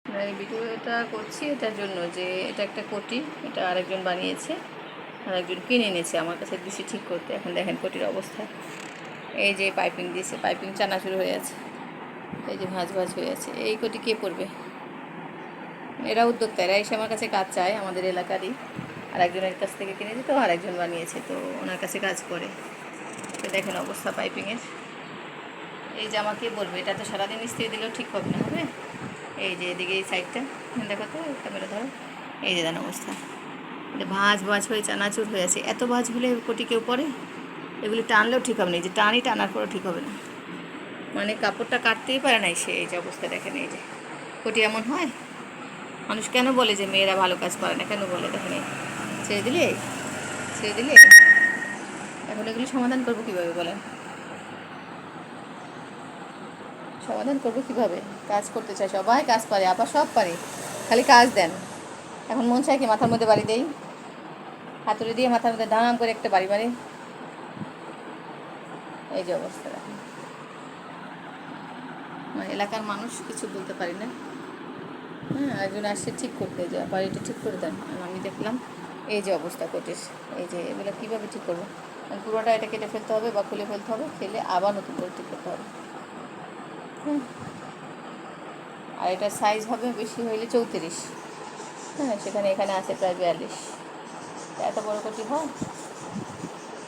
এই ভিডিওটা করছি এটার জন্য যে এটা একটা কোটি, এটা আরেকজন বানিয়েছে, আরেকজন কিনে এনেছে আমার কাছে দিছি ঠিক করতে। এখন দেখেন কোটির অবস্থা, এই যে পাইপিং দিয়েছে, পাইপিং চানাচুর হয়ে আছে, এই যে ভাঁজ ভাঁজ হয়ে আছে। এই কোটি কে পড়বে? এরা উদ্যোক্তা, এরা এসে আমার কাছে কাজ চায়, আমাদের এলাকারই আর একজনের কাছ থেকে কিনে দিত, আর একজন বানিয়েছে, তো ওনার কাছে কাজ করে। তো দেখেন অবস্থা পাইপিংয়ের। এই জামা কে বলবে? এটা তো সারাদিন ইস্ত্রি দিলেও ঠিক হবে না, হবে? এই যে এদিকে এই সাইডটা দেখো তো, ক্যামেরা ধরো, এই যে দেন অবস্থা, এটা ভাঁজ ভাঁজ হয়ে চানাচুর হয়ে আছে। এত ভাঁজ হলে কোটি কেউ পরে? এগুলি টানলেও ঠিক হবে না, এই যে টানার পরেও ঠিক হবে না, মানে কাপড়টা কাটতেই পারে না সে। এই যে অবস্থা দেখেন, এই যে কোটি এমন হয়। মানুষ কেন বলে যে মেয়েরা ভালো কাজ পারে না, কেন বলে? দেখেন এই ছেড়ে দিলে, ছেড়ে দিলে, এখন এগুলি সমাধান করবো কীভাবে বলেন? সমাধান করবো কীভাবে? কাজ করতে চাই, সবাই কাজ পারে, আবার সব পারে, খালি কাজ দেন। এখন মন চায় কি মাথার মধ্যে বাড়ি দেই, হাতুড়ি দিয়ে মাথার মধ্যে দাম করে একটা বাড়ি মারি। এই যে অবস্থা দেখেন, মানে এলাকার মানুষ কিছু বলতে পারি না। হ্যাঁ, একজন আসছে ঠিক করতে, যে বাড়িটা ঠিক করে দেন। আমি দেখলাম এই যে অবস্থা কোটির, এই যে এগুলো কীভাবে ঠিক করবো? পুরোটা এটা কেটে ফেলতে হবে বা খুলে ফেলতে হবে, ফেলে আবার নতুন করে ঠিক করতে হবে। হ্যাঁ, আর এটার সাইজ হবে বেশি হইলে 34, হ্যাঁ, সেখানে এখানে আছে প্রায় 42। এত বড় কোটি হয়?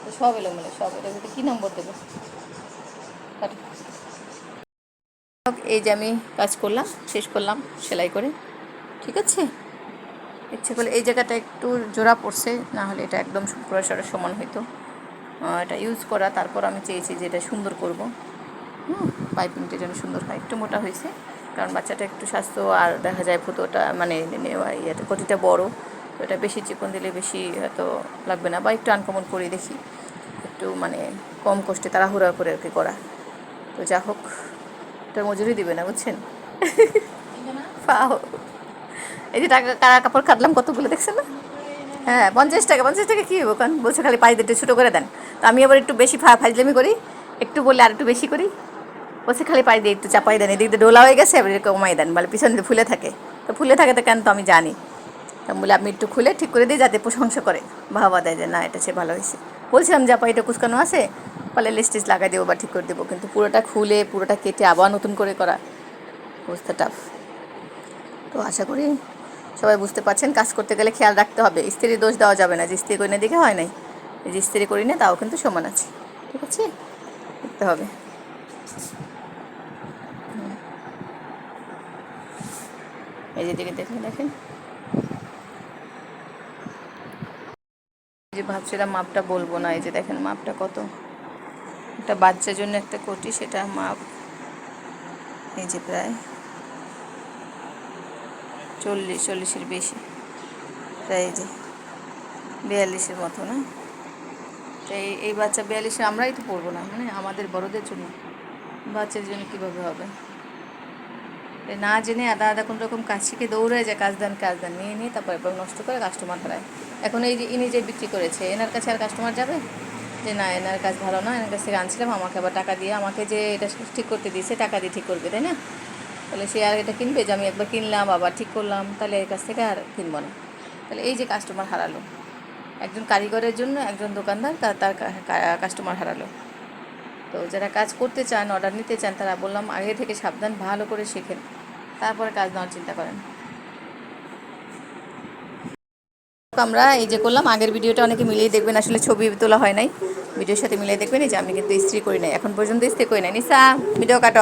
তো সব এলোমেলো, সব এটার ভিতরে কী নম্বর দেবে? এই যে আমি কাজ করলাম, শেষ করলাম সেলাই করে, ঠিক আছে? ইচ্ছে করলে এই জায়গাটা একটু জোড়া পড়ছে, না হলে এটা একদম পুরো সমান হইতো। এটা ইউজ করা, তারপর আমি চেয়েছি যে এটা সুন্দর করব। পাইপিংটা যেন সুন্দর হয়। একটু মোটা হয়েছে কারণ বাচ্চাটা একটু স্বাস্থ্য, আর দেখা যায় ফুটোটা মানে ইয়েটা কোটিটা বড়, তো এটা বেশি চিকন দিলে বেশি হয়তো লাগবে না, বা একটু আনকমন করে দেখি, একটু মানে কম কষ্টে তাড়াহুড়া করে আর কি করা। তো যা হোক, এটা মজুরি দিবে না, বুঝছেন? পাও, এই যে টাকা কারা কাপড় কাটলাম কতগুলো, দেখছেন না? হ্যাঁ, 50 টাকা। 50 টাকা কী হবো? কারণ বলছে খালি পাই একটু ছোটো করে দেন। তো আমি আবার একটু বেশি ফাজলামি করি, একটু বললে আর একটু বেশি করি। বলছে খালি পাই দিয়ে একটু চাপাই দেন, এদিক দিয়ে ডোলা হয়ে গেছে, এবার কমাই দেন, বলে পিছনে ফুলে থাকে। তো ফুলে থাকে তো কেন, তো আমি জানি। তো বলে আপনি একটু খুলে ঠিক করে দিই, যাতে প্রশংসা করে, ভাবা দেয় যে না এটা সে ভালো হয়েছে। বলছিলাম যে আপা এটা কুচকানো আছে, বলে লিস্টিস লাগাই দেবো বা ঠিক করে দেবো, কিন্তু পুরোটা খুলে পুরোটা কেটে আবার নতুন করে করা অবস্থা টাফ। তো আশা করি সবাই বুঝতে পারছেন, কাজ করতে গেলে খেয়াল রাখতে হবে। স্ত্রীর দোষ দেওয়া যাবে না যে স্ত্রী করি না দিকে হয় নাই, যে স্ত্রী করি না তাও কিন্তু সমান আছে, ঠিক আছে? দেখতে হবে। এই যে দিকে দেখেন, দেখেন যে ভাবছিলাম মাপটা বলবো না, এই যে দেখেন মাপটা কত। একটা বাচ্চার জন্য একটা কোটি, সেটা মাপ এই যে প্রায় 40-40-এর বেশি, প্রায় এই যে 42-এর মতো না? তো এই বাচ্চা 42, আমরাই তো পড়বো না, মানে আমাদের বড়দের জন্য, বাচ্চার জন্য কীভাবে হবে? না জেনে আদা আদা কোনো রকম কাজ শিখে দৌড়ে যায়, কাজ দেন নিয়ে নিয়ে তারপর এবার নষ্ট করে কাস্টমার হারায়। এখন এই যে ইনি যে বিক্রি করেছে, এনার কাছে আর কাস্টমার যাবে? যে না এনার কাজ ভালো না, এনার কাছ থেকে আনছিলাম, আমাকে আবার টাকা দিয়ে, আমাকে যে এটা ঠিক করতে দিয়েছে টাকা দিয়ে ঠিক করবে, তাই না? তাহলে সে আর এটা কিনবে যে আমি একবার কিনলাম আবার ঠিক করলাম, তাহলে এর কাছ থেকে আর কিনবো না। তাহলে এই যে কাস্টমার হারালো, একজন কারিগরের জন্য একজন দোকানদার তার কাস্টমার হারালো। তো যারা কাজ করতে চান, অর্ডার নিতে চান, তারা বললাম আগে থেকে সাবধান, ভালো করে শেখেন, তারপরে কাজ নেওয়ার চিন্তা করেন। আমরা এই যে করলাম, আগের ভিডিওটা অনেকে মিলিয়ে দেখবেন, আসলে ছবি তোলা হয় নাই, ভিডিওর সাথে মিলিয়ে দেখবেন। এই যে আমি কিন্তু ইস্ত্রি করি নাই, এখন পর্যন্ত ইস্ত্রি করি নাই। নিসা, ভিডিও কাটো।